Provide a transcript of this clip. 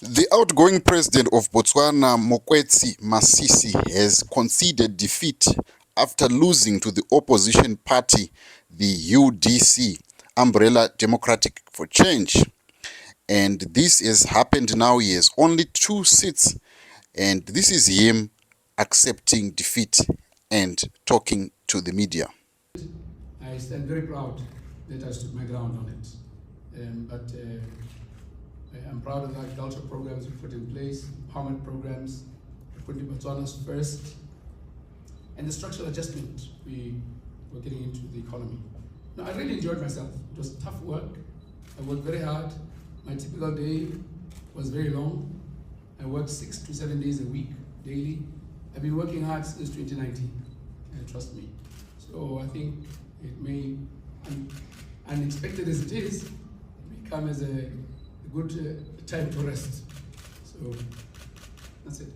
The outgoing president of Botswana, Mokweetsi Masisi, has conceded defeat after losing to the opposition party, the UDC, Umbrella Democratic for Change. And this has happened now. He has only 2 seats, and this is him accepting defeat and talking to the media. I stand very proud that I stood my ground on it. I'm proud of the agricultural programs we put in place, empowerment programs, we put in Botswana's first, and the structural adjustment we were getting into the economy. Now, I really enjoyed myself. It was tough work. I worked very hard. My typical day was very long. I worked 6 to 7 days a week, daily. I've been working hard since 2019, and trust me. So I think it may, unexpected as it is, it may come as a good time to rest. So that's it.